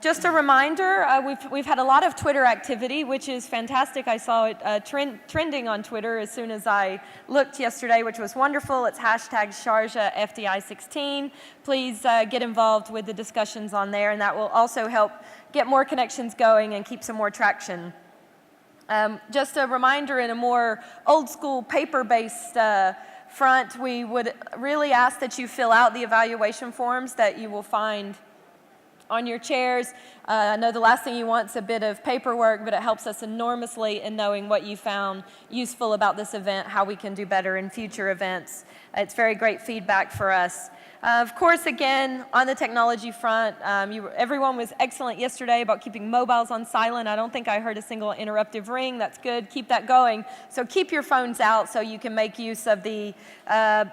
Just a reminder, we've had a lot of Twitter activity, which is fantastic. I saw it trending on Twitter as soon as I looked yesterday, which was wonderful. It's hashtag Sharjah FDI 16. Please get involved with the discussions on there, and that will also help get more connections going and keep some more traction. Just a reminder, in a more old school paper-based front, we would really ask that you fill out the evaluation forms that you will find on your chairs. I know the last thing you want is a bit of paperwork, but it helps us enormously in knowing what you found useful about this event, how we can do better in future events. It's very great feedback for us. Of course, again, on the technology front, everyone was excellent yesterday about keeping mobiles on silent. I don't think I heard a single interruptive ring. That's good. Keep that going. So keep your phones out so you can make use of the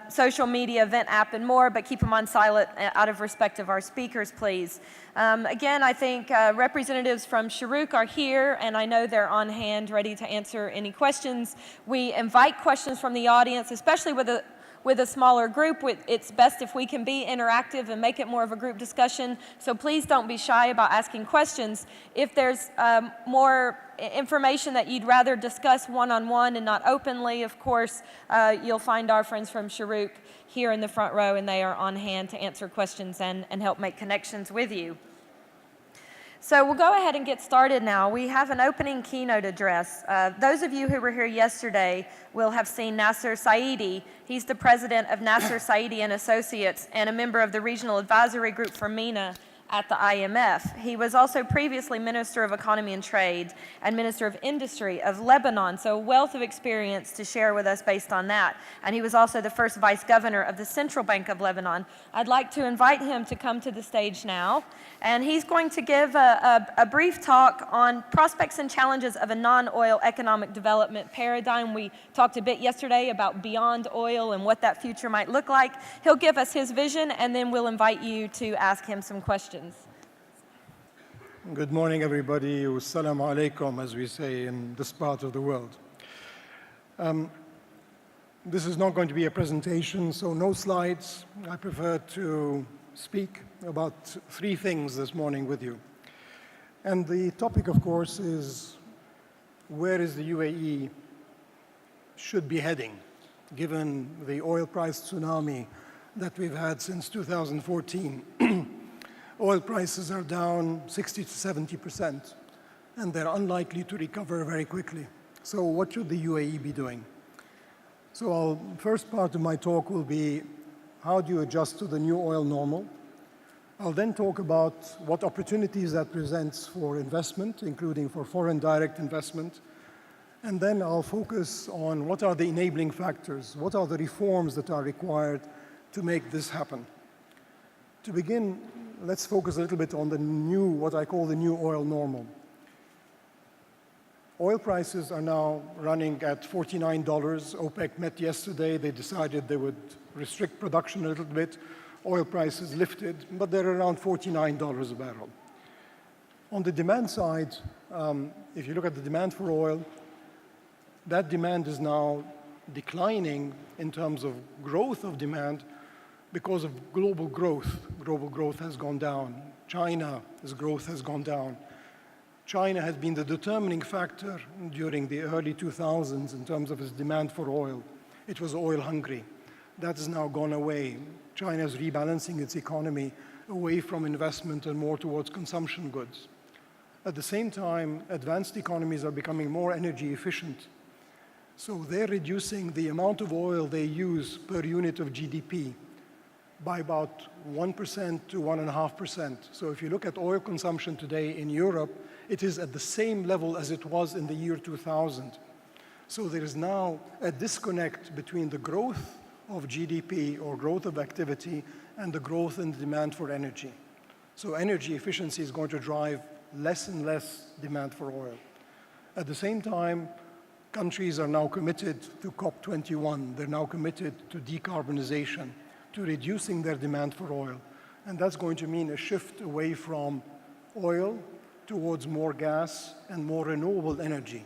social media event app and more, but keep them on silent out of respect of our speakers, please. Again, I think representatives from Shuruk are here, and I know they're on hand ready to answer any questions. We invite questions from the audience, especially with a smaller group. It's best if we can be interactive and make it more of a group discussion. So please don't be shy about asking questions. If there's more information that you'd rather discuss one-on-one and not openly, of course, you'll find our friends from Shuruk here in the front row, and they are on hand to answer questions and help make connections with you. So we'll go ahead and get started now. We have an opening keynote address. Those of you who were here yesterday will have seen Nasser Saidi. He's the president of Nasser Saidi Associates and a member of the Regional Advisory Group for MENA at the IMF. He was also previously Minister of Economy and Trade and Minister of Industry of Lebanon, so a wealth of experience to share with us based on that. And he was also the first Vice Governor of the Central Bank of Lebanon. I'd like to invite him to come to the stage now, and he's going to give a brief talk on prospects and challenges of a non-oil economic development paradigm. We talked a bit yesterday about beyond oil and what that future might look like. He'll give us his vision, and then we'll invite you to ask him some questions. Good morning, everybody. Assalamu alaikum, as we say in this part of the world. This is not going to be a presentation, so no slides. I prefer to speak about three things this morning with you. And the topic, of course, is where is the U.A.E. should be heading, given the oil price tsunami that we've had since 2014. Oil prices are down 60 to 70%, and they're unlikely to recover very quickly. So what should the U.A.E. be doing? So first part of my talk will be how do you adjust to the new oil normal? I'll then talk about what opportunities that presents for investment, including for foreign direct investment. And then I'll focus on what are the enabling factors, what are the reforms that are required to make this happen. To begin, let's focus a little bit on the new, what I call the new oil normal. Oil prices are now running at $49. OPEC met yesterday. They decided they would restrict production a little bit. Oil prices lifted, but they're around $49 a barrel. On the demand side, if you look at the demand for oil, that demand is now declining in terms of growth of demand because of global growth. Global growth has gone down. China's growth has gone down. China has been the determining factor during the early 2000s in terms of its demand for oil. It was oil hungry. That has now gone away. China is rebalancing its economy away from investment and more towards consumption goods. At the same time, advanced economies are becoming more energy efficient. So they're reducing the amount of oil they use per unit of GDP by about 1% to 1.5%. So if you look at oil consumption today in Europe, it is at the same level as it was in the year 2000. So there is now a disconnect between the growth of GDP or growth of activity and the growth in the demand for energy. So energy efficiency is going to drive less and less demand for oil. At the same time, countries are now committed to COP21. They're now committed to decarbonization, to reducing their demand for oil. And that's going to mean a shift away from oil towards more gas and more renewable energy.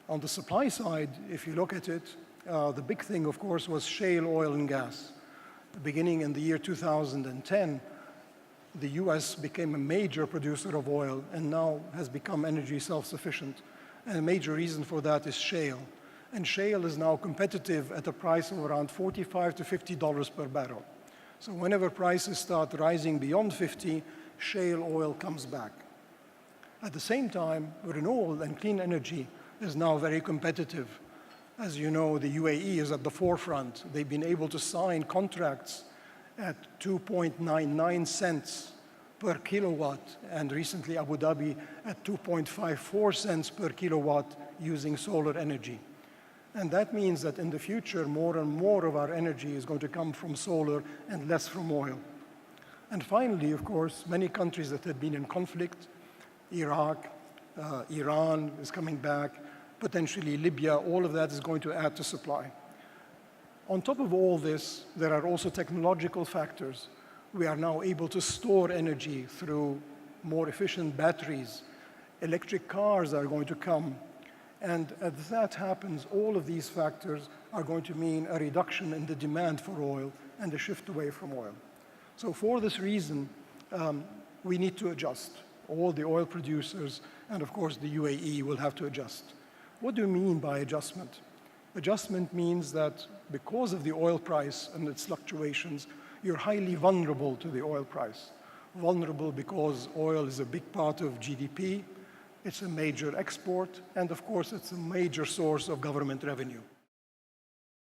On the supply side, if you look at it, the big thing, of course, was shale oil and gas. Beginning in the year 2010, the US became a major producer of oil and now has become energy self-sufficient. And a major reason for that is shale. And shale is now competitive at a price of around $45 to $50 per barrel. So whenever prices start rising beyond 50, shale oil comes back. At the same time, renewable and clean energy is now very competitive. As you know, the U.A.E. is at the forefront. They've been able to sign contracts at 2.99 cents per kilowatt, and recently Abu Dhabi at 2.54 cents per kilowatt using solar energy. And that means that in the future, more and more of our energy is going to come from solar and less from oil. And finally, of course, many countries that had been in conflict, Iraq, Iran is coming back, potentially Libya, all of that is going to add to supply. On top of all this, there are also technological factors. We are now able to store energy through more efficient batteries. Electric cars are going to come. And as that happens, all of these factors are going to mean a reduction in the demand for oil and a shift away from oil. So for this reason, we need to adjust. All the oil producers and, of course, the U.A.E. will have to adjust. What do you mean by adjustment? Adjustment means that because of the oil price and its fluctuations, you're highly vulnerable to the oil price. Vulnerable because oil is a big part of GDP, it's a major export, and of course, it's a major source of government revenue.